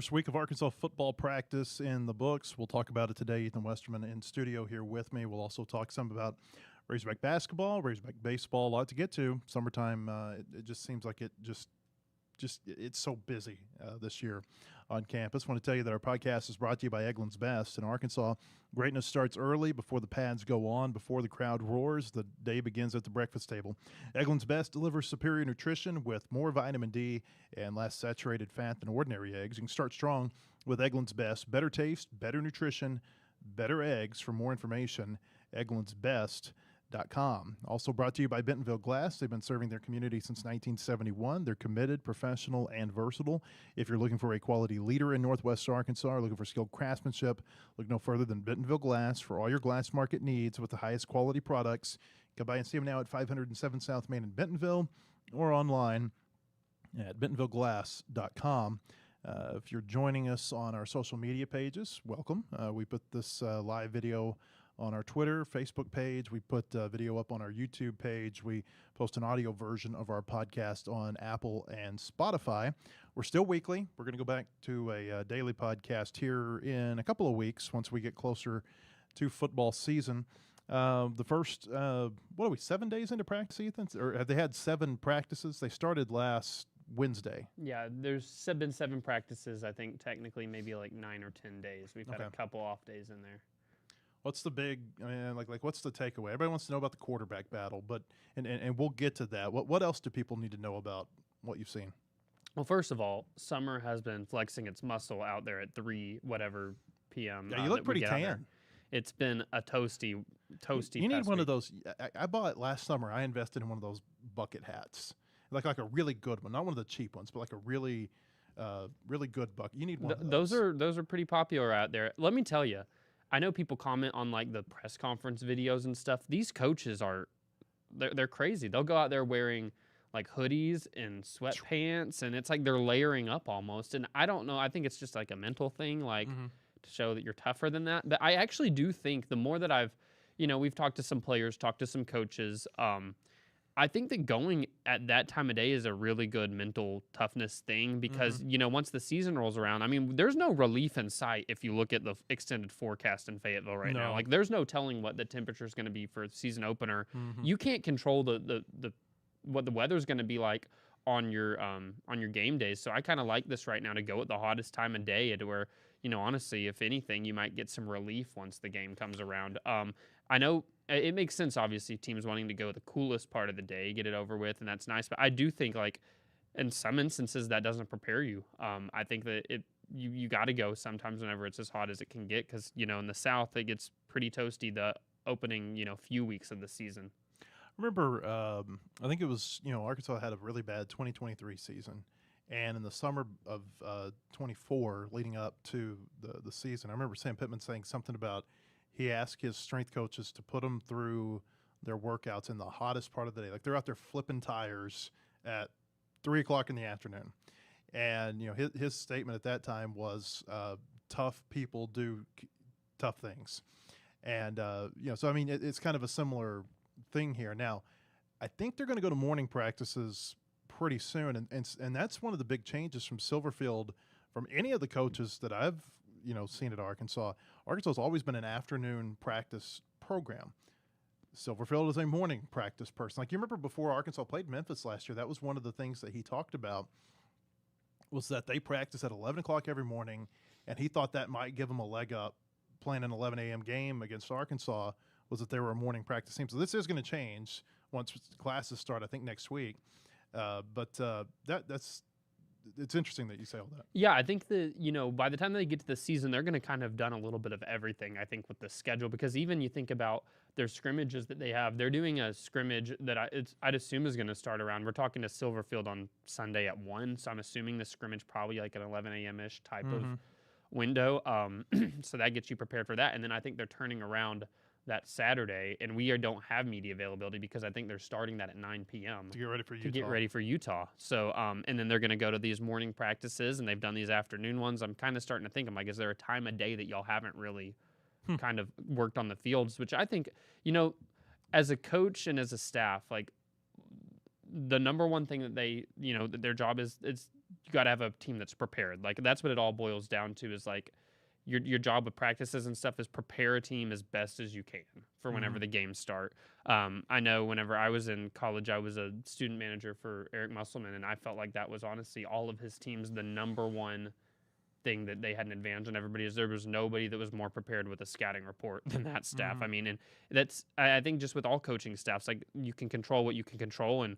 First week of Arkansas football practice in the books. We'll talk about it today. Ethan Westerman in studio here with me. We'll also talk some about Razorback basketball, Razorback baseball, a lot to get to. Summertime, it just seems like it's so busy this year on campus. I want to tell you that our podcast is brought to you by Eggland's Best. In Arkansas, greatness starts early, before the pads go on, before the crowd roars. The day begins at the breakfast table. Eggland's Best delivers superior nutrition with more vitamin D and less saturated fat than ordinary eggs. You can start strong with Eggland's Best. Better taste, better nutrition, better eggs. For more information, egglandsbest.com. Also brought to you by Bentonville Glass. They've been serving their community since 1971. They're committed, professional, and versatile. If you're looking for a quality leader in Northwest Arkansas or looking for skilled craftsmanship, look no further than Bentonville Glass for all your glass market needs with the highest quality products. Come by and see them now at 507 South Main in Bentonville or online at bentonvilleglass.com. If you're joining us on our social media pages, welcome. We put this live video on our Twitter, Facebook page. We put video up on our YouTube page. We post an audio version of our podcast on Apple and Spotify. We're still weekly. We're going to go back to a daily podcast here in a couple of weeks once we get closer to football season. The first, 7 days into practice, Ethan? Or have they had 7 practices? They started last Wednesday. Yeah, there's been 7 practices, I think, technically maybe like 9 or 10 days. We've had a couple off days in there. What's the big? I mean, what's the takeaway? Everybody wants to know about the quarterback battle, but and we'll get to that. What else do people need to know about what you've seen? Well, first of all, summer has been flexing its muscle out there at 3 p.m. Yeah, you look pretty tan. It's been a toasty. You need one of those. I bought last summer. I invested in one of those bucket hats, like a really good one, not one of the cheap ones, but like a really good bucket. You need one of those. Those are pretty popular out there. Let me tell you. I know people comment on like the press conference videos and stuff. These coaches they're crazy. They'll go out there wearing like hoodies and sweatpants, and it's like they're layering up almost. And I don't know. I think it's just like a mental thing, like to show that you're tougher than that. But I actually do think the more that we've talked to some players, talked to some coaches, I think that going at that time of day is a really good mental toughness thing because, once the season rolls around, I mean, there's no relief in sight if you look at the extended forecast in Fayetteville right now. Like, there's no telling what the temperature is going to be for the season opener. You can't control what the weather's going to be like on your game days. So I kind of like this right now to go at the hottest time of day to where, honestly, if anything, you might get some relief once the game comes around. I know it makes sense, obviously, teams wanting to go the coolest part of the day, get it over with, and that's nice. But I do think, like, in some instances, that doesn't prepare you. I think that you got to go sometimes whenever it's as hot as it can get because, in the South, it gets pretty toasty the opening, few weeks of the season. I remember, I think it was, Arkansas had a really bad 2023 season. And in the summer of 24, leading up to the season, I remember Sam Pittman saying something about he asked his strength coaches to put them through their workouts in the hottest part of the day. Like they're out there flipping tires at 3 o'clock in the afternoon. And, his statement at that time was tough people do tough things. And, so, I mean, it's kind of a similar thing here. Now, I think they're going to go to morning practices pretty soon. And that's one of the big changes from Silverfield, from any of the coaches that I've, seen at Arkansas. Arkansas has always been an afternoon practice program. Silverfield is a morning practice person. Like you remember before Arkansas played Memphis last year, that was one of the things that he talked about was that they practice at 11 o'clock every morning, and he thought that might give them a leg up playing an 11 a.m. game against Arkansas was that they were a morning practice team. So this is going to change once classes start, I think, next week. It's interesting that you say all that. Yeah, I think that, by the time they get to the season, they're going to kind of done a little bit of everything, I think, with the schedule. Because even you think about their scrimmages that they have, they're doing a scrimmage that I'd assume is going to start around. We're talking to Silverfield on Sunday at 1, so I'm assuming the scrimmage probably like an 11 a.m.-ish type of window. So that gets you prepared for that. And then I think they're turning around that Saturday, and we don't have media availability because I think they're starting that at 9 p.m. to get ready for Utah. So, and then they're going to go to these morning practices, and they've done these afternoon ones. I'm kind of starting to think, I'm like, is there a time of day that y'all haven't really kind of worked on the fields? Which I think, as a coach and as a staff, like the number one thing that they, that their job is you got to have a team that's prepared. Like that's what it all boils down to is like your job with practices and stuff is prepare a team as best as you can for whenever the games start. I know whenever I was in college, I was a student manager for Eric Musselman, and I felt like that was honestly all of his teams the number one thing that they had an advantage on everybody is there was nobody that was more prepared with a scouting report than that staff. I mean, and that's I think just with all coaching staffs, like you can control what you can control, and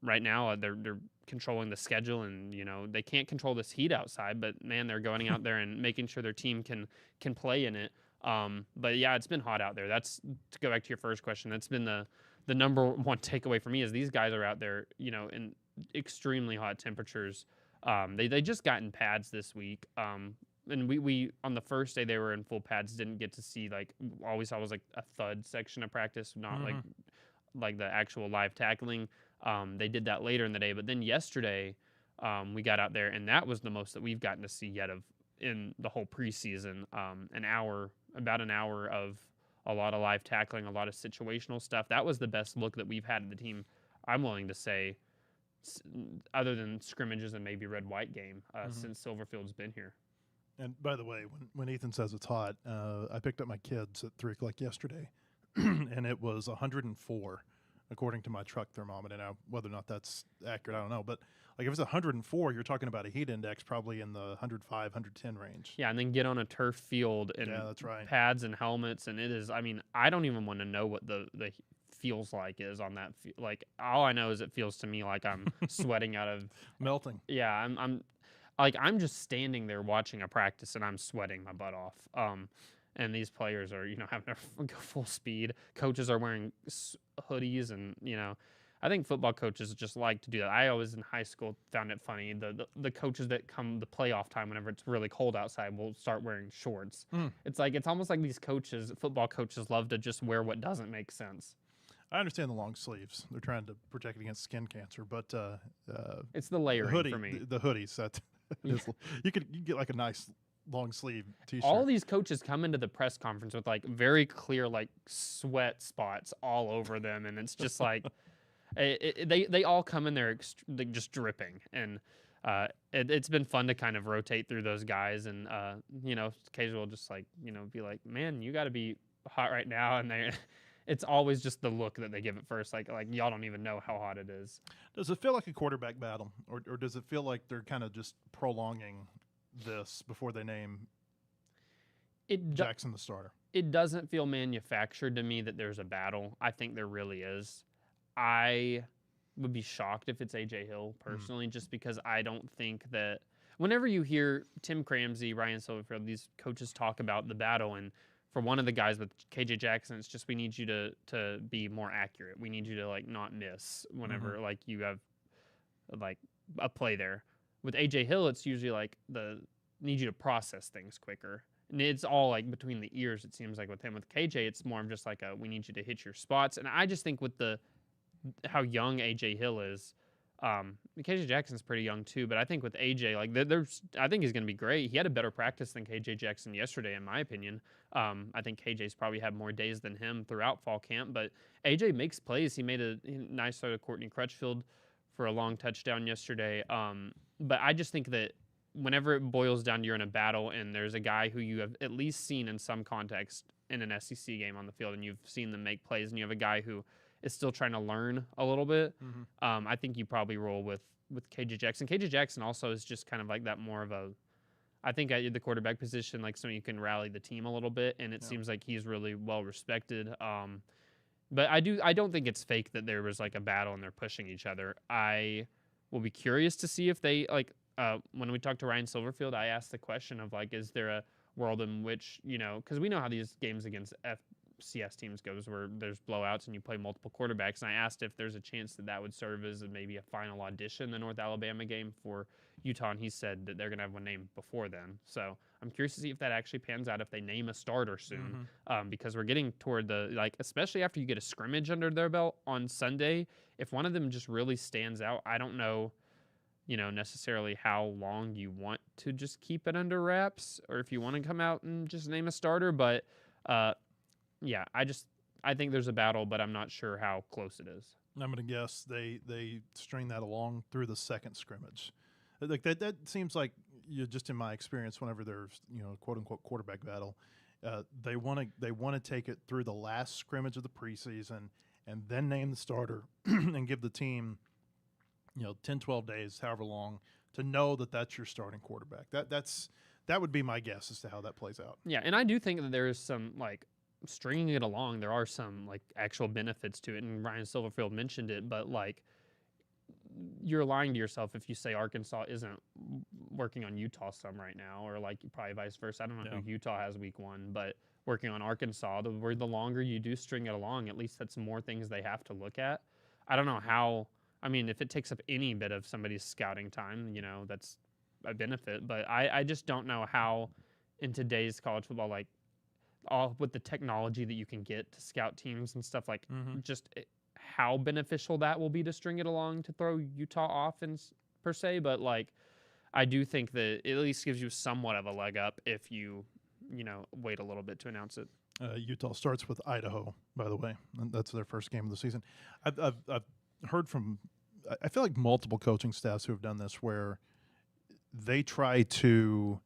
right now they're controlling the schedule, and they can't control this heat outside, but man, they're going out there and making sure their team can play in it. But yeah, it's been hot out there. That's to go back to your first question. That's been the number one takeaway for me is these guys are out there, in extremely hot temperatures. They just got in pads this week. And we on the first day they were in full pads, didn't get to see like all we saw was like a thud section of practice, not like the actual live tackling. They did that later in the day, but then yesterday we got out there and that was the most that we've gotten to see yet of in the whole preseason. About an hour of a lot of live tackling, a lot of situational stuff. That was the best look that we've had at the team, I'm willing to say, other than scrimmages and maybe red-white game since Silverfield's been here. And by the way, when Ethan says it's hot, I picked up my kids at 3 o'clock yesterday, and it was 104 according to my truck thermometer. Now, whether or not that's accurate, I don't know. But like if it's 104, you're talking about a heat index probably in the 105, 110 range. Yeah, and then get on a turf field and that's right. pads and helmets, and it is. I mean, I don't even want to know what the feels like is on that. Like all I know is it feels to me like I'm sweating out of melting. Yeah, I'm just standing there watching a practice and I'm sweating my butt off. And these players are, having to go full speed. Coaches are wearing hoodies and, I think football coaches just like to do that. I always in high school found it funny. The coaches that come the playoff time whenever it's really cold outside will start wearing shorts. It's almost like these football coaches love to just wear what doesn't make sense. I understand the long sleeves. They're trying to protect against skin cancer, but it's the layering for me. The hoodies that you get like a nice long sleeve t-shirt. All these coaches come into the press conference with like very clear like sweat spots all over them, and it's just like they all come in there just dripping, and it's been fun to kind of rotate through those guys, and occasionally just like be like, man, you got to be hot right now, and they. It's always just the look that they give at first, like y'all don't even know how hot it is. Does it feel like a quarterback battle, or does it feel like they're kind of just prolonging this before they name Jackson the starter? It doesn't feel manufactured to me that there's a battle. I think there really is. I would be shocked if it's A.J. Hill, personally, just because I don't think that whenever you hear Tim Cramsey, Ryan Silverfield, these coaches talk about the battle, and for one of the guys with KJ Jackson, it's just we need you to be more accurate. We need you to like not miss whenever like you have like a play there. With AJ Hill, it's usually like need you to process things quicker. And it's all like between the ears, it seems like with him. With KJ, it's more of just like we need you to hit your spots. And I just think with how young AJ Hill is, KJ Jackson's pretty young too, but I think with AJ, like I think he's going to be great. He had a better practice than KJ Jackson yesterday, in my opinion. I think KJ's probably had more days than him throughout fall camp, but AJ makes plays. He made a nice throw to Courtney Crutchfield for a long touchdown yesterday. But I just think that whenever it boils down to you're in a battle and there's a guy who you have at least seen in some context in an SEC game on the field and you've seen them make plays, and you have a guy who is still trying to learn a little bit, I think you probably roll with KJ Jackson. KJ Jackson also is just kind of like that more of I think at the quarterback position, like so you can rally the team a little bit, and it seems like he's really well respected. But I don't think it's fake that there was like a battle and they're pushing each other. I will be curious to see if they when we talked to Ryan Silverfield, I asked the question of like, is there a world in which, because we know how these games against FCS teams goes where there's blowouts and you play multiple quarterbacks. And I asked if there's a chance that would serve as maybe a final audition, the North Alabama game for Utah. And he said that they're going to have one named before then. So I'm curious to see if that actually pans out, if they name a starter soon, because we're getting toward especially after you get a scrimmage under their belt on Sunday, if one of them just really stands out, I don't know, necessarily how long you want to just keep it under wraps or if you want to come out and just name a starter. But, yeah, I think there's a battle, but I'm not sure how close it is. I'm going to guess they string that along through the second scrimmage. Like that seems like, just in my experience, whenever there's, quote unquote quarterback battle, they want to take it through the last scrimmage of the preseason and then name the starter and give the team 10, 12 days, however long, to know that that's your starting quarterback. That would be my guess as to how that plays out. Yeah, and I do think that there is some like stringing it along. There are some like actual benefits to it, and Ryan Silverfield mentioned it. But like, you're lying to yourself if you say Arkansas isn't working on Utah some right now, or like probably vice versa. I don't know who Utah has week 1, but working on Arkansas. The longer you do string it along, at least that's more things they have to look at. I don't know how. I mean, if it takes up any bit of somebody's scouting time, that's a benefit. But I just don't know how in today's college football, like all with the technology that you can get to scout teams and stuff, like how beneficial that will be to string it along to throw Utah off per se. But like, I do think that it at least gives you somewhat of a leg up if you wait a little bit to announce it. Utah starts with Idaho, by the way, and that's their first game of the season. I've heard from, I feel like multiple coaching staffs who have done this, where they try to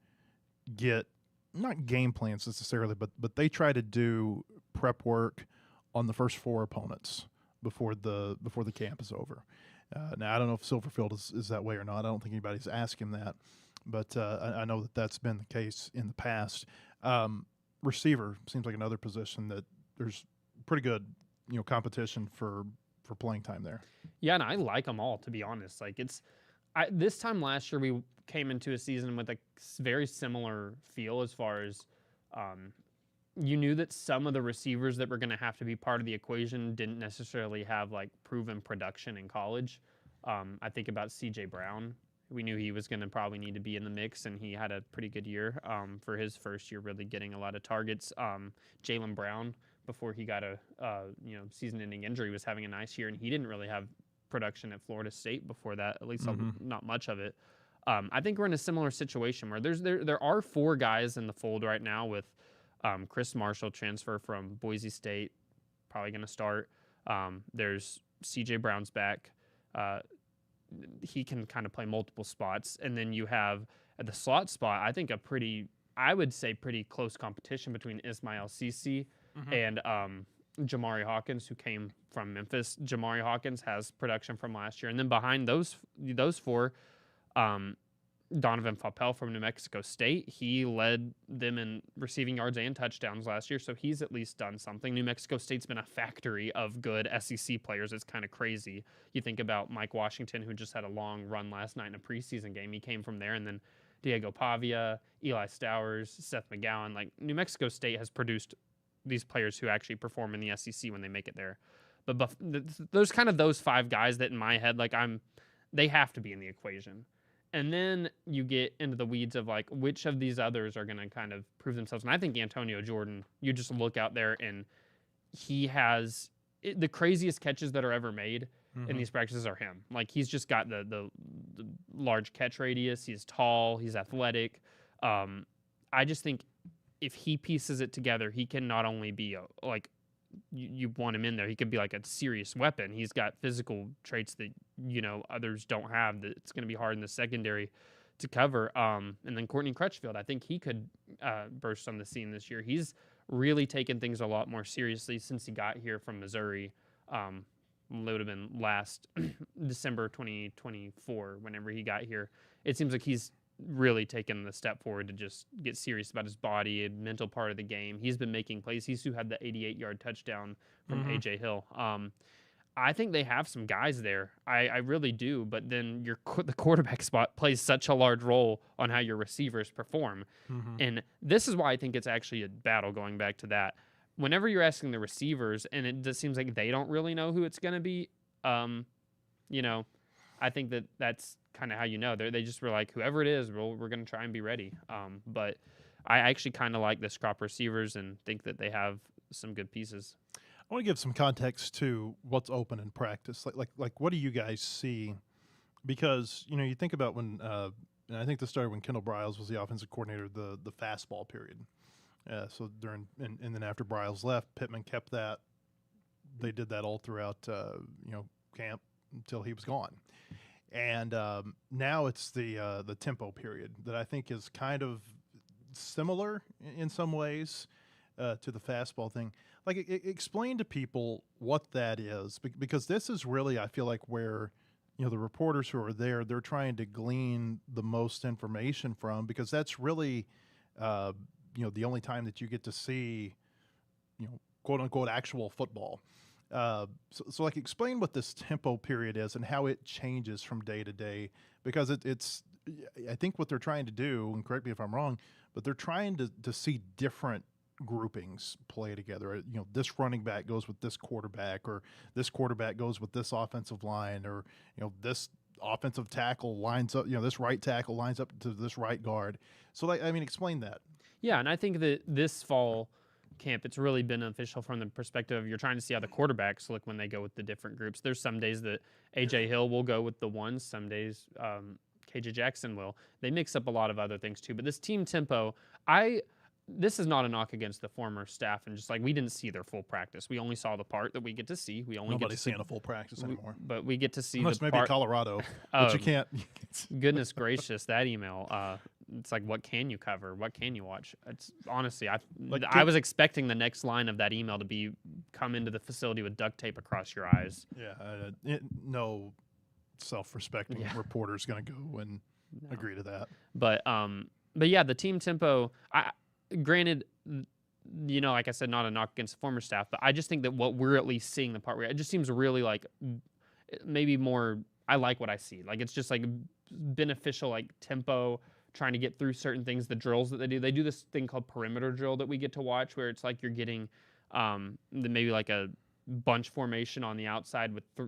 get not game plans necessarily, but they try to do prep work on the first 4 opponents before the camp is over. Now I don't know if Silverfield is that way or not. I don't think anybody's asked him that, but I know that that's been the case in the past. Receiver seems like another position that there's pretty good competition for playing time there. Yeah, and I like them all, to be honest. Like this time last year we came into a season with a very similar feel as far as you knew that some of the receivers that were going to have to be part of the equation didn't necessarily have like proven production in college. I think about C.J. Brown. We knew he was going to probably need to be in the mix, and he had a pretty good year for his first year, really getting a lot of targets. Jaylen Brown, before he got a season-ending injury, was having a nice year, and he didn't really have production at Florida State before that, at least not much of it. I think we're in a similar situation where there are 4 guys in the fold right now, with Chris Marshall, transfer from Boise State, probably going to start. There's C.J. Brown's back. He can kind of play multiple spots. And then you have at the slot spot, I think pretty close competition between Ismail Cisse and Jamari Hawkins, who came from Memphis. Jamari Hawkins has production from last year. And then behind those 4, Donovan Faupel from New Mexico State. He led them in receiving yards and touchdowns last year, so he's at least done something. New Mexico State's been a factory of good SEC players. It's kind of crazy. You think about Mike Washington, who just had a long run last night in a preseason game. He came from there, and then Diego Pavia, Eli Stowers, Seth McGowan. Like, New Mexico State has produced these players who actually perform in the SEC when they make it there. But those 5 guys that in my head, like, they have to be in the equation. And then you get into the weeds of like which of these others are going to kind of prove themselves. And I think Antonio Jordan, you just look out there and he has the craziest catches that are ever made in these practices are him. Like, he's just got the large catch radius. He's tall. He's athletic. I just think if he pieces it together, he can not only be you want him in there, he could be like a serious weapon. He's got physical traits that others don't have, that it's going to be hard in the secondary to cover. And then Courtney Crutchfield, I think he could burst on the scene this year. He's really taken things a lot more seriously since he got here from Missouri. It would have been last December 2024 whenever he got here. It seems like he's really taken the step forward to just get serious about his body and mental part of the game. He's been making plays. He's who had the 88-yard touchdown from A.J. Hill. I think they have some guys there. I really do. But then the quarterback spot plays such a large role on how your receivers perform. And this is why I think it's actually a battle, going back to that. Whenever you're asking the receivers, and it just seems like they don't really know who it's going to be, I think that's kind of how they just were like, whoever it is, we're going to try and be ready. But I actually kind of like this crop receivers and think that they have some good pieces. I want to give some context to what's open in practice. Like what do you guys see? Because, you think about when, and I think this started when Kendall Briles was the offensive coordinator, the fastball period. So and then after Briles left, Pittman kept that. They did that all throughout, camp until he was gone. And now it's the tempo period that I think is kind of similar in some ways to the fastball thing. Like, explain to people what that is, because this is really, I feel like, where the reporters who are there, they're trying to glean the most information from, because that's really uh, the only time that you get to see quote unquote actual football. So like, explain what this tempo period is and how it changes from day to day, because it's I think what they're trying to do, and correct me if I'm wrong, but they're trying to see different groupings play together. This running back goes with this quarterback, or this quarterback goes with this offensive line, or this offensive tackle lines up, this right tackle lines up to this right guard. So, like, I mean, explain that. Yeah, and I think that this fall camp, it's really beneficial from the perspective of you're trying to see how the quarterbacks look when they go with the different groups. There's some days that AJ Hill will go with the ones, some days KJ Jackson will. They mix up a lot of other things too. But this team tempo, this is not a knock against the former staff, and just like, we didn't see their full practice. We only saw the part that we get to see. We only Nobody's get to see seeing a full practice anymore. but we get to see Unless the maybe part. Colorado, but you can't. Goodness gracious, that email. It's like, what can you cover? What can you watch? It's honestly, I was expecting the next line of that email to be, come into the facility with duct tape across your eyes. Yeah, no self-respecting reporter's going to go and agree to that. But yeah, the team tempo. Granted, like I said, not a knock against the former staff, but I just think that what we're at least seeing, the part where it just seems really like maybe more. I like what I see. Like, it's just like beneficial, like tempo, trying to get through certain things. The drills that they do this thing called perimeter drill that we get to watch, where it's like you're getting maybe like a bunch formation on the outside with a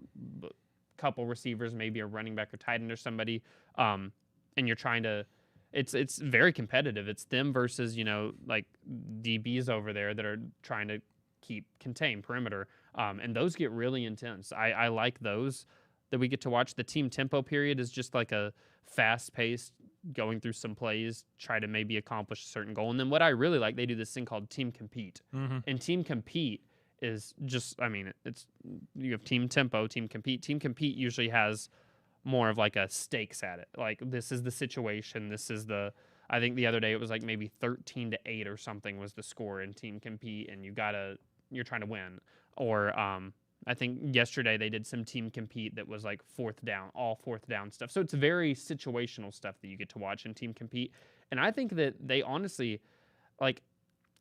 couple receivers, maybe a running back or tight end or somebody, and you're trying to. It's very competitive. It's them versus like DBs over there that are trying to contain perimeter, and those get really intense. I like those that we get to watch. The team tempo period is just like a fast-paced, going through some plays, try to maybe accomplish a certain goal. And then what I really like, they do this thing called team compete. Mm-hmm. And team compete is just, it's, you have team tempo, team compete. Team compete usually has more of like a stakes at it. Like, this is the situation. I think the other day it was like maybe 13-8 or something was the score in team compete, and you're trying to win. Or, I think yesterday they did some team compete that was like all fourth down stuff. So it's very situational stuff that you get to watch in team compete. And I think that they honestly, like,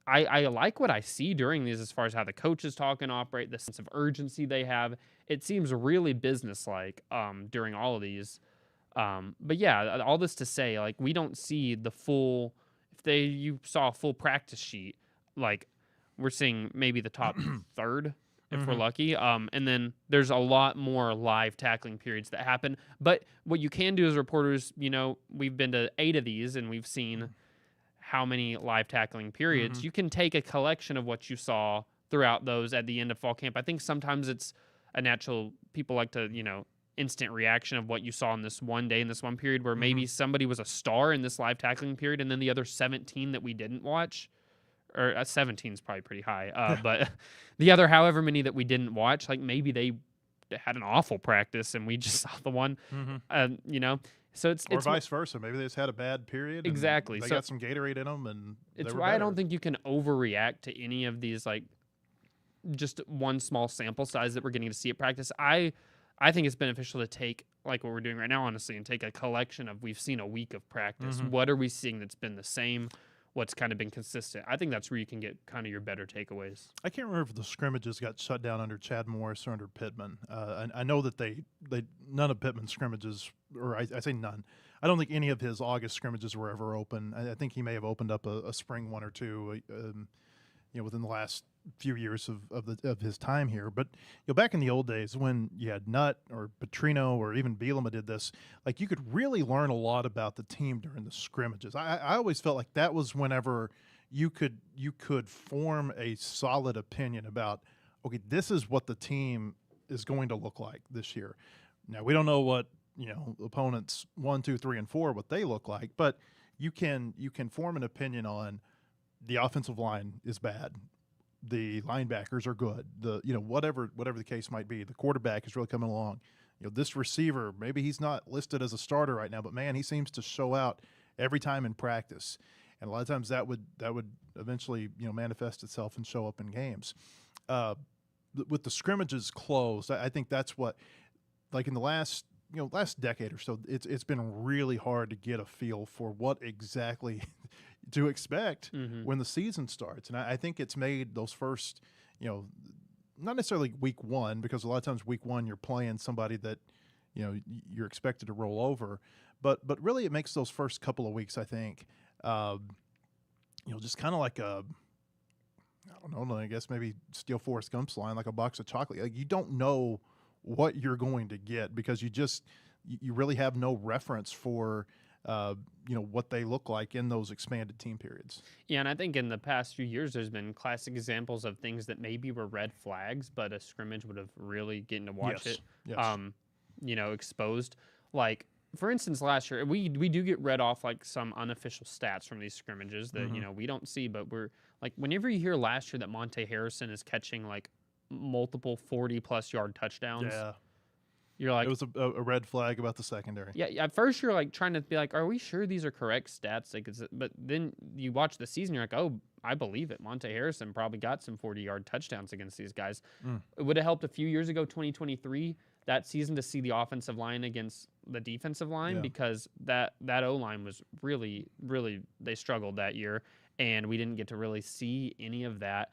I like what I see during these as far as how the coaches talk and operate, the sense of urgency they have. It seems really businesslike during all of these. But yeah, all this to say, like, we don't see the full, you saw a full practice sheet, like, we're seeing maybe the top third if we're lucky. And then there's a lot more live tackling periods that happen. But what you can do as reporters, we've been to 8 of these and we've seen how many live tackling periods. You can take a collection of what you saw throughout those at the end of fall camp. I think sometimes it's a natural, people like to, instant reaction of what you saw in this one day, in this one period, where maybe somebody was a star in this live tackling period, and then the other 17 that we didn't watch, or 17 is probably pretty high, but the other however many that we didn't watch, like, maybe they had an awful practice and we just saw the one, So it's vice versa. Maybe they just had a bad period. Exactly. They got some Gatorade in them, and it's why I don't think you can overreact to any of these, like, just one small sample size that we're getting to see at practice. I think it's beneficial to take, like what we're doing right now, honestly, and take a collection of, we've seen a week of practice. What are we seeing that's been the same? What's kind of been consistent? I think that's where you can get kind of your better takeaways. I can't remember if the scrimmages got shut down under Chad Morris or under Pittman. I know that they none of Pittman's scrimmages, or I say none. I don't think any of his August scrimmages were ever open. I think he may have opened up a spring one or two, within the last few years of his time here. But back in the old days when you had Nutt or Petrino or even Bielema did this, like, you could really learn a lot about the team during the scrimmages. I always felt like that was whenever you could form a solid opinion about, okay, this is what the team is going to look like this year. Now, we don't know what opponents 1, 2, 3, and 4, what they look like, but you can form an opinion on the offensive line is bad, the linebackers are good, whatever the case might be, the quarterback is really coming along, this receiver, maybe he's not listed as a starter right now, but man, he seems to show out every time in practice. And a lot of times that would eventually, manifest itself and show up in games. With the scrimmages closed, I think that's what, like in the last decade or so, it's been really hard to get a feel for what exactly to expect when the season starts. And I think it's made those first, not necessarily week one, because a lot of times week one you're playing somebody that you're expected to roll over, but really it makes those first couple of weeks, I think, just kind of like a, I don't know, I guess maybe steal Forrest Gump's line, like a box of chocolate. Like, you don't know what you're going to get because you really have no reference for what they look like in those expanded team periods. Yeah, and I think in the past few years there's been classic examples of things that maybe were red flags, but a scrimmage would have really getting to watch it exposed. Like, for instance, last year we do get read off like some unofficial stats from these scrimmages that we don't see, but we're like, whenever you hear last year that Monte Harrison is catching like multiple 40+ yard touchdowns, you're like, it was a red flag about the secondary. Yeah, at first you're like trying to be like, are we sure these are correct stats? Like, but then you watch the season, you're like, oh, I believe it. Monte Harrison probably got some 40-yard touchdowns against these guys. It would have helped a few years ago, 2023, that season, to see the offensive line against the defensive line, because that O-line was really, really, they struggled that year, and we didn't get to really see any of that.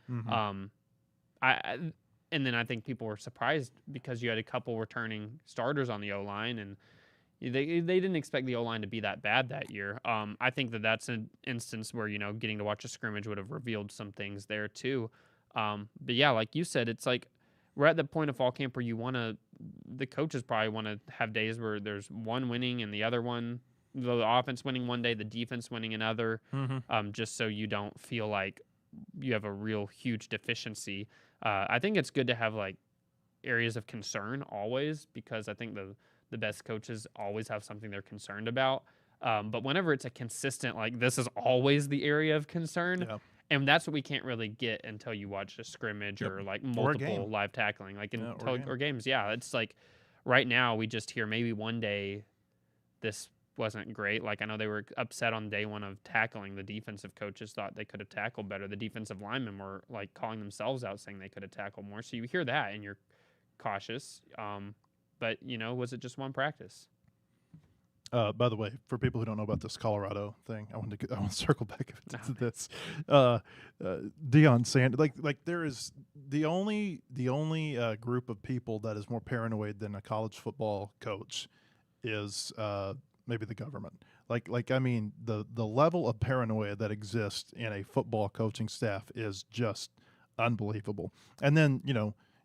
And then I think people were surprised because you had a couple returning starters on the O-line, and they didn't expect the O-line to be that bad that year. I think that's an instance where, getting to watch a scrimmage would have revealed some things there too. But yeah, like you said, it's like we're at the point of fall camp where the coaches probably want to have days where there's one winning and the other one, the offense winning one day, the defense winning another, just so you don't feel like you have a real huge deficiency. I think it's good to have like areas of concern always, because I think the best coaches always have something they're concerned about. But whenever it's a consistent, like, this is always the area of concern, and that's what we can't really get until you watch a scrimmage or like multiple live tackling, like or games. Yeah, it's like right now we just hear maybe one day this wasn't great. Like, I know they were upset on day one of tackling. The defensive coaches thought they could have tackled better. The defensive linemen were like calling themselves out, saying they could have tackled more. So you hear that and you're cautious. But was it just one practice? By the way, for people who don't know about this Colorado thing, I want to circle back to this. Deion Sanders, like there is the only group of people that is more paranoid than a college football coach is maybe the government. Like I mean, the level of paranoia that exists in a football coaching staff is just unbelievable. And then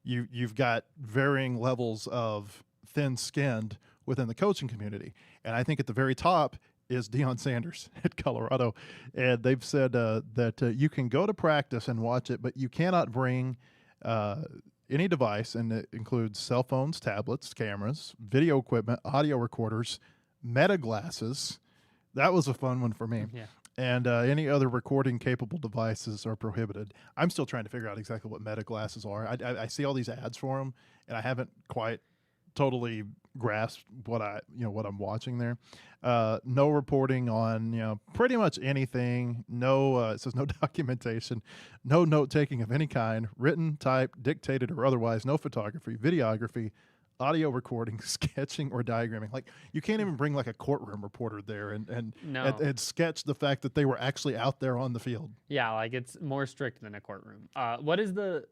you've got varying levels of thin-skinned within the coaching community, and I think at the very top is Deion Sanders at Colorado, and they've said that you can go to practice and watch it, but you cannot bring any device, and it includes cell phones, tablets, cameras, video equipment, audio recorders, meta glasses. That was a fun one for me. Yeah. And any other recording-capable devices are prohibited. I'm still trying to figure out exactly what meta glasses are. I see all these ads for them, and I haven't quite totally grasped what I'm watching there. No reporting on pretty much anything. No, it says no documentation, no note taking of any kind, written, typed, dictated, or otherwise. No photography, videography, audio recording, sketching, or diagramming. Like, you can't even bring like a courtroom reporter there and sketch the fact that they were actually out there on the field. Yeah, like, it's more strict than a courtroom.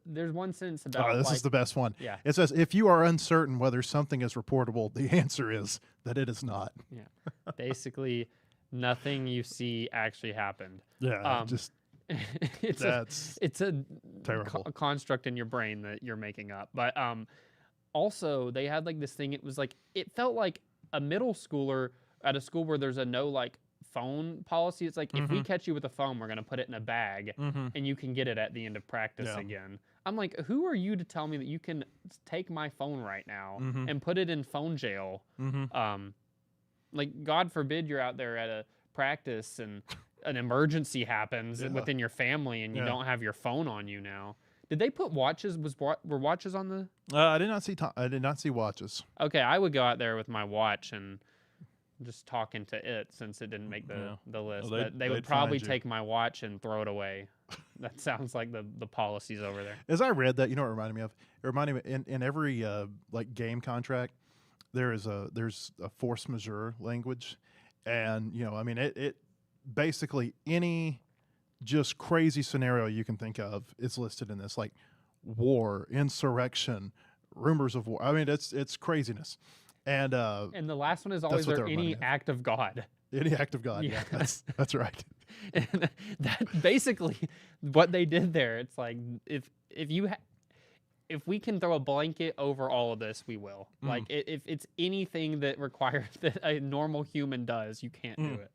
There's one sentence about this is the best one. Yeah. It says, if you are uncertain whether something is reportable, the answer is that it is not. Yeah. Basically, nothing you see actually happened. Yeah, it's a terrible construct in your brain that you're making up. But also, they had like this thing. It was like, it felt like a middle schooler at a school where there's a no like phone policy. It's like, if we catch you with a phone, we're going to put it in a bag and you can get it at the end of practice again. I'm like, who are you to tell me that you can take my phone right now and put it in phone jail? Like, God forbid you're out there at a practice and an emergency happens within your family and you don't have your phone on you now. Did they put watches? Were watches on the? I did not see. I did not see watches. Okay, I would go out there with my watch and just talk into it since it didn't make Yeah. the list. Well, But they they'd would probably find you. take my watch and throw it away. That sounds like the policies over there. As I read that, you know what it reminded me of? It reminded me in every like game contract, there's a force majeure language, and I mean it basically any just crazy scenario you can think of is listed in this, like war, insurrection, rumors of war. I mean it's craziness, and And the last one is always what there they're any reminding me of. act of God. Any act of God. Yeah. Yeah, that's right. And that basically what they did there. It's like if if we can throw a blanket over all of this, we will. Like if it's anything that requires that a normal human does, you can't do it.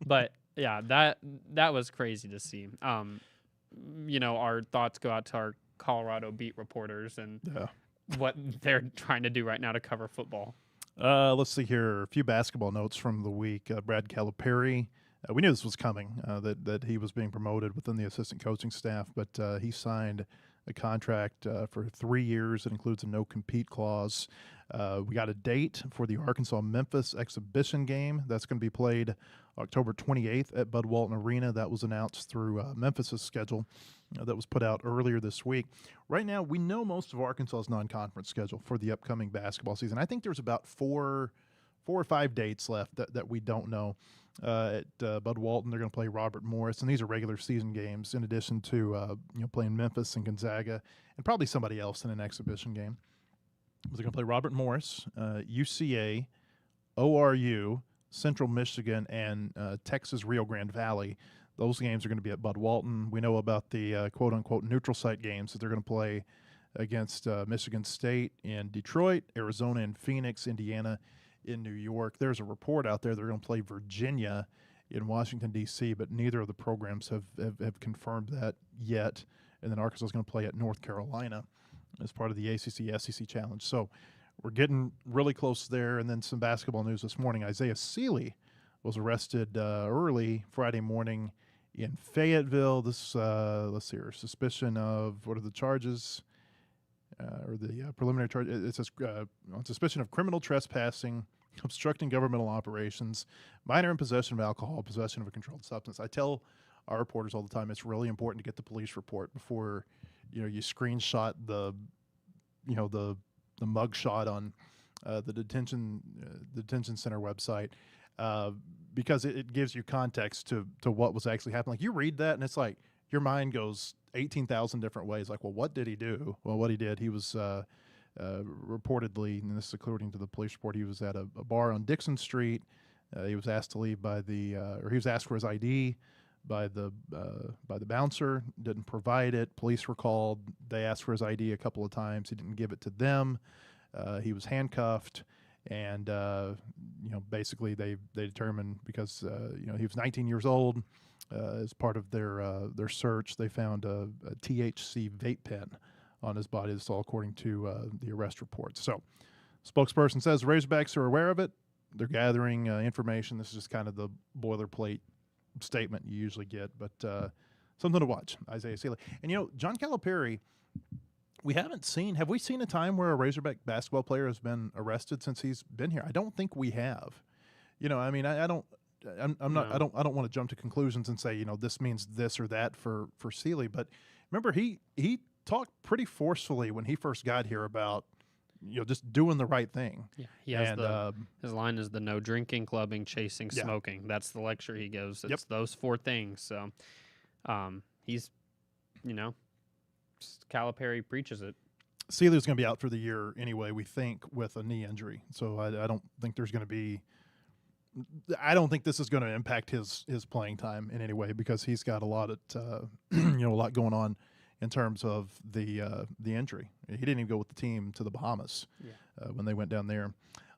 But yeah, that was crazy to see. Our thoughts go out to our Colorado beat reporters and Yeah. what they're trying to do right now to cover football. Let's see here. A few basketball notes from the week. Brad Calipari. We knew this was coming, that he was being promoted within the assistant coaching staff, but he signed a contract for 3 years. It includes a no-compete clause. We got a date for the Arkansas-Memphis exhibition game. That's going to be played October 28th at Bud Walton Arena. That was announced through Memphis's schedule that was put out earlier this week. Right now, we know most of Arkansas's non-conference schedule for the upcoming basketball season. I think there's about four or five dates left that we don't know. At Bud Walton, they're going to play Robert Morris, and these are regular season games in addition to playing Memphis and Gonzaga, and probably somebody else in an exhibition game. They're going to play Robert Morris, UCA, ORU, Central Michigan, and Texas Rio Grande Valley. Those games are going to be at Bud Walton. We know about the quote-unquote neutral site games that they're going to play against Michigan State in Detroit, Arizona in Phoenix, Indiana in New York. There's a report out there they're going to play Virginia in Washington, D.C., but neither of the programs have confirmed that yet. And then Arkansas is going to play at North Carolina as part of the ACC-SEC Challenge. So we're getting really close there. And then some basketball news this morning. Isaiah Seeley was arrested early Friday morning in Fayetteville. This, let's see here, suspicion of, what are the charges? Or the preliminary charge, it says on suspicion of criminal trespassing, obstructing governmental operations, minor in possession of alcohol, possession of a controlled substance. I tell our reporters all the time it's really important to get the police report before you screenshot the mug shot on the detention center website because it gives you context to what was actually happening. Like you read that and it's like your mind goes 18,000 different ways. Like, well, what did he do? Well, what he did, he was reportedly, and this is according to the police report, he was at a bar on Dixon Street. He was asked to leave by or he was asked for his ID by the bouncer. Didn't provide it. Police were called. They asked for his ID a couple of times. He didn't give it to them. He was handcuffed, and basically they determined because he was 19 years old. As part of their search, they found a THC vape pen on his body. This is all according to the arrest report. So, spokesperson says the Razorbacks are aware of it. They're gathering information. This is just kind of the boilerplate statement you usually get, but something to watch. Isaiah Seeley. And, John Calipari, have we seen a time where a Razorback basketball player has been arrested since he's been here? I don't think we have. I mean, I don't. I'm not. No. I don't want to jump to conclusions and say this means this or that for Seeley. But remember, he talked pretty forcefully when he first got here about just doing the right thing. Yeah, he has and his line is the no drinking, clubbing, chasing, Yeah. smoking. That's the lecture he gives. It's Yep. those four things. So, he's, Calipari preaches it. Seeley's going to be out for the year anyway. We think with a knee injury, so I don't think there's going to be. I don't think this is going to impact his playing time in any way because he's got a lot of a lot going on in terms of the injury. He didn't even go with the team to the Bahamas when they went down there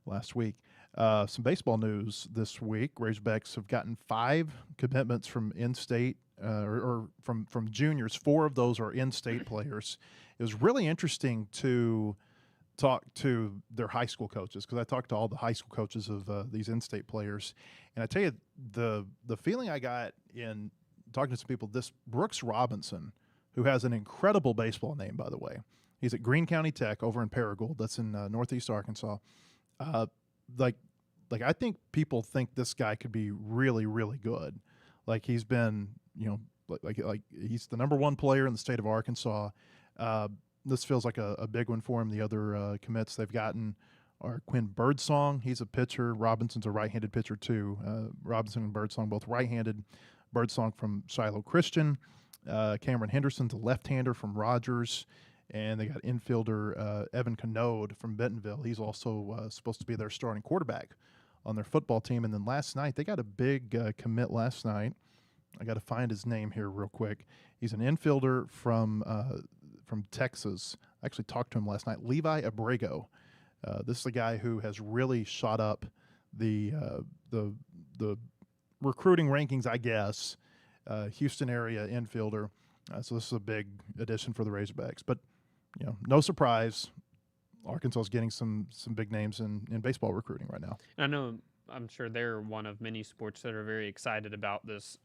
last week. Some baseball news this week. Razorbacks have gotten 5 commitments from in-state or from juniors. 4 of those are in-state players. It was really interesting to talk to their high school coaches because I talked to all the high school coaches of these in-state players, and I tell you the feeling I got in talking to some people. This Brooks Robinson, who has an incredible baseball name, by the way. He's at Greene County Tech over in Paragould. That's in northeast Arkansas. Uh, like, I think people think this guy could be really, really good. Like he's been, like he's the number one player in the state of Arkansas. This feels like a big one for him. The other commits they've gotten are Quinn Birdsong. He's a pitcher. Robinson's a right-handed pitcher too. Robinson and Birdsong both right-handed. Birdsong from Shiloh Christian. Cameron Henderson's a left-hander from Rogers. And they got infielder Evan Canode from Bentonville. He's also supposed to be their starting quarterback on their football team. And then last night, they got a big commit last night. I got to find his name here real quick. He's an infielder from Texas. I actually talked to him last night. Levi Abrego. This is a guy who has really shot up the recruiting rankings, I guess. Houston area infielder. So this is a big addition for the Razorbacks. But no surprise, Arkansas is getting some big names in baseball recruiting right now. I know, I'm sure they're one of many sports that are very excited about this,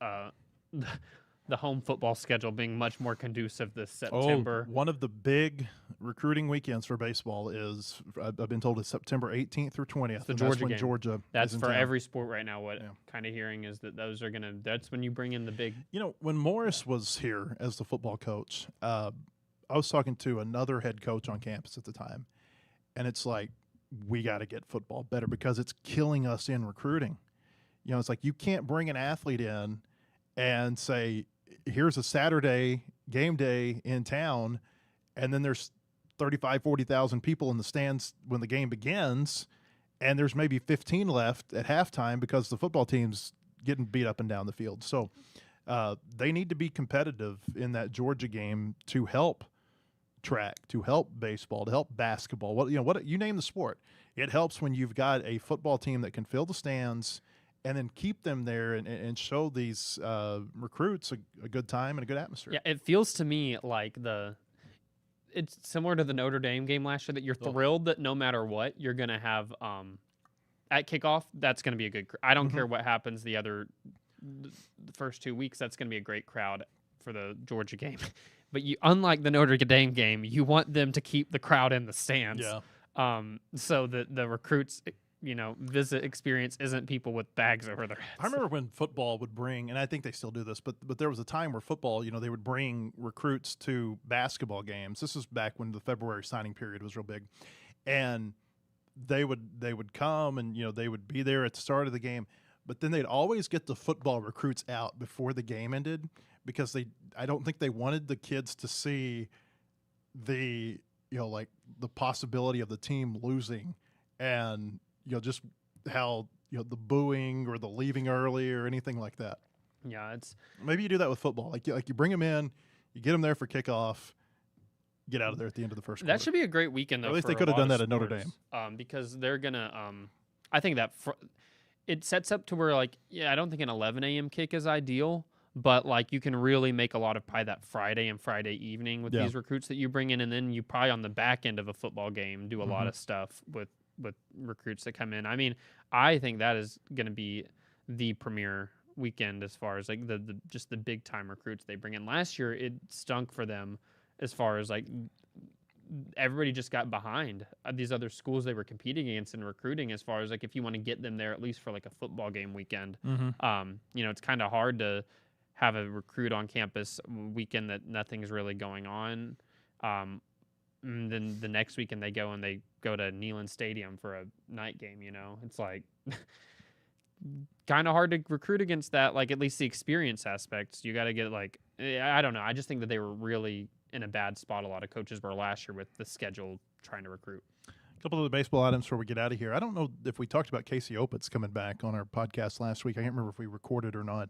the home football schedule being much more conducive this September. One of the big recruiting weekends for baseball is, I've been told, it's September 18th through 20th. It's the Georgia game. Georgia that's is in for town. every sport right now. What kind of hearing is that those are going to, that's when you bring in the big. When Morris was here as the football coach, I was talking to another head coach on campus at the time, and it's like, we got to get football better because it's killing us in recruiting. It's like you can't bring an athlete in and say, here's a Saturday game day in town, and then there's 35, 40,000 people in the stands when the game begins, and there's maybe 15 left at halftime because the football team's getting beat up and down the field. So they need to be competitive in that Georgia game to help track, to help baseball, to help basketball. What you name the sport. It helps when you've got a football team that can fill the stands and then keep them there and show these recruits a good time and a good atmosphere. Yeah, it feels to me like it's similar to the Notre Dame game last year that you're thrilled that no matter what, you're going to have at kickoff, that's going to be a good I don't care what happens the first 2 weeks, that's going to be a great crowd for the Georgia game. But unlike the Notre Dame game, you want them to keep the crowd in the stands. Yeah. So that the recruits, visit experience isn't people with bags over their heads. I remember when football would bring, and I think they still do this, but there was a time where football, they would bring recruits to basketball games. This is back when the February signing period was real big, and they would come and they would be there at the start of the game, but then they'd always get the football recruits out before the game ended because I don't think they wanted the kids to see the the possibility of the team losing and just how the booing or the leaving early or anything like that. Yeah, it's maybe you do that with football. Like you bring them in, you get them there for kickoff, get out of there at the end of the first quarter. That should be a great weekend though. Or at least for they could have done that at sports, Notre Dame, because they're gonna. I think that it sets up to where I don't think an 11 a.m. kick is ideal. But you can really make a lot of probably that Friday and Friday evening with these recruits that you bring in, and then you probably on the back end of a football game do a lot of stuff with recruits that come in. I mean, I think that is going to be the premier weekend as far as the just the big time recruits they bring in. Last year it stunk for them as far as everybody just got behind these other schools they were competing against in recruiting as far as if you want to get them there at least for a football game weekend. It's kind of hard to have a recruit on campus weekend that nothing's really going on. Then the next weekend they go to Neyland Stadium for a night game, It's kind of hard to recruit against that, at least the experience aspects. You got to get I don't know. I just think that they were really in a bad spot. A lot of coaches were last year with the schedule trying to recruit. A couple of the baseball items before we get out of here. I don't know if we talked about Casey Opitz coming back on our podcast last week. I can't remember if we recorded or not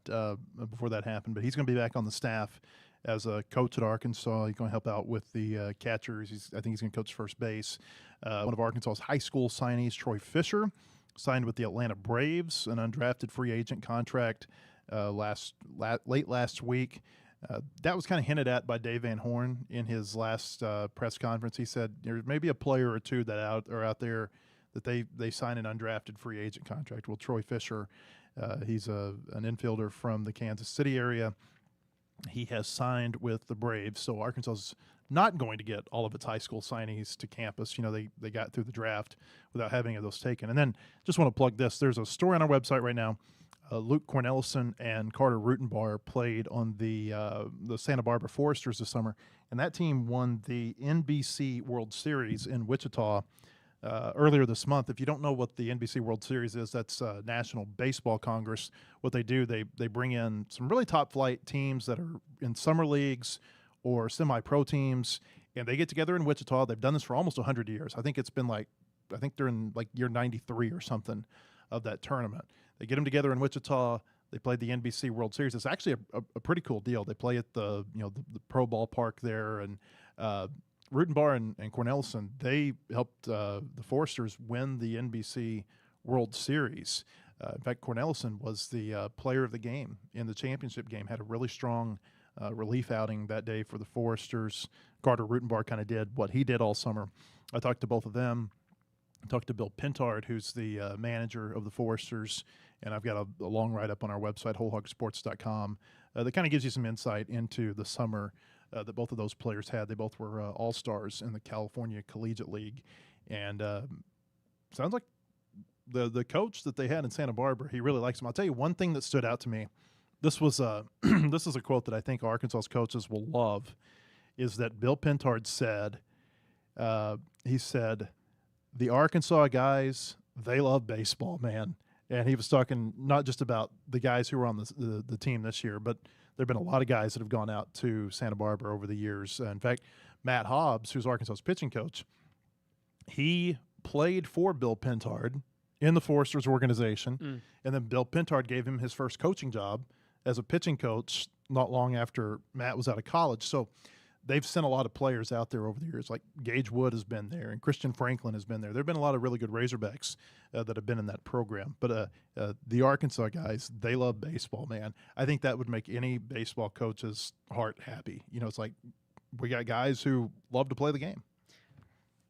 before that happened, but he's going to be back on the staff as a coach at Arkansas. He's going to help out with the catchers. I think he's going to coach first base. One of Arkansas's high school signees, Troy Fisher, signed with the Atlanta Braves, an undrafted free agent contract late last week. That was kind of hinted at by Dave Van Horn in his last press conference. He said there's maybe a player or two that are out there that they sign an undrafted free agent contract. Well, Troy Fisher, he's an infielder from the Kansas City area. he has signed with the Braves. So Arkansas is not going to get all of its high school signees to campus. You know, they got through the draft without having any of those taken. And then just want to plug this. There's a story on our website right now. Luke Cornelison and Carter Rutenbar played on the Santa Barbara Foresters this summer, and that team won the NBC World Series in Wichita earlier this month. If you don't know what the NBC World Series is, that's National Baseball Congress. What they do, they bring in some really top flight teams that are in summer leagues or semi-pro teams, and they get together in Wichita. They've done this for almost 100 years. I think they're in like year 93 or something of that tournament. They get them together in Wichita. They played the NBC World Series. It's actually a pretty cool deal. They play at the pro ballpark there, and Rutenbar and Cornelison, they helped the Foresters win the NBC World Series. In fact, Cornelison was the player of the game in the championship game, had a really strong relief outing that day for the Foresters. Carter Rutenbar kind of did what he did all summer. I talked to both of them. I talked to Bill Pintard, who's the manager of the Foresters, and I've got a long write-up on our website, wholehogsports.com, that kind of gives you some insight into the summer that both of those players had. They both were all-stars in the California Collegiate League, and sounds like the coach that they had in Santa Barbara, he really likes them. I'll tell you one thing that stood out to me. This was this is a quote that I think Arkansas's coaches will love, is that Bill Pintard said, he said, the Arkansas guys, they love baseball, man. And he was talking not just about the guys who were on the team this year, but there have been a lot of guys that have gone out to Santa Barbara over the years. In fact, Matt Hobbs, who's Arkansas's pitching coach, he played for Bill Pintard in the Foresters organization, and then Bill Pintard gave him his first coaching job as a pitching coach not long after Matt was out of college. So they've sent a lot of players out there over the years, like Gage Wood has been there and Christian Franklin has been there. There have been a lot of really good Razorbacks that have been in that program. But the Arkansas guys, they love baseball, man. I think that would make any baseball coach's heart happy. You know, it's like we got guys who love to play the game.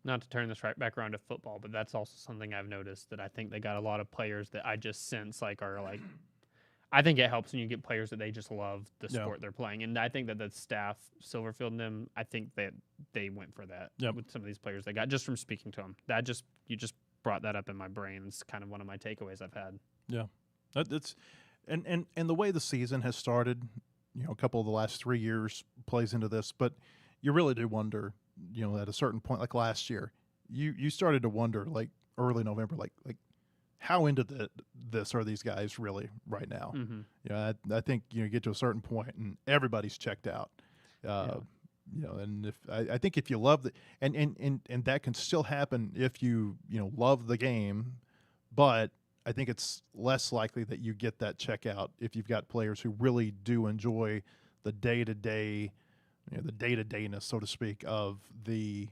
Not to turn this right back around to football, but that's also something I've noticed, that I think they got a lot of players that I just sense are I think it helps when you get players that they just love the sport they're playing. And I think that the staff, Silverfield and them, I think that they went for that with some of these players they got just from speaking to them. You just brought that up in my brain. It's kind of one of my takeaways I've had. Yeah. It's and the way the season has started, a couple of the last 3 years plays into this, but you really do wonder, at a certain point, like last year, you started to wonder, like early November, like how into this are these guys really right now? I think you get to a certain point and everybody's checked out. And if I think if you love and that can still happen if you love the game, but I think it's less likely that you get that checkout if you've got players who really do enjoy the day-to-day, the day-to-dayness, so to speak, of the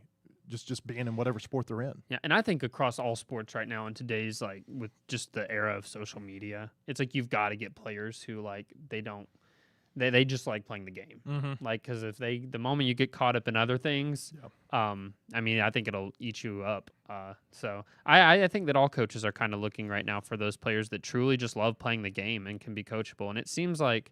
just being in whatever sport they're in. Yeah, and I think across all sports right now in today's, with just the era of social media, it's like you've got to get players who, they just like playing the game. Because if the moment you get caught up in other things, I think it'll eat you up. So I think that all coaches are kind of looking right now for those players that truly just love playing the game and can be coachable. And it seems like,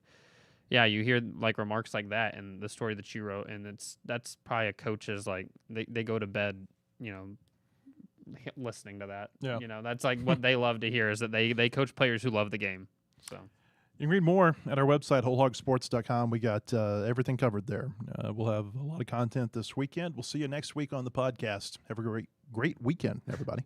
you hear remarks like that in the story that you wrote, and that's probably a coach's they go to bed, listening to that. Yeah. That's what they love to hear, is that they coach players who love the game. So you can read more at our website, wholehogsports.com. We got everything covered there. We'll have a lot of content this weekend. We'll see you next week on the podcast. Have a great weekend, everybody.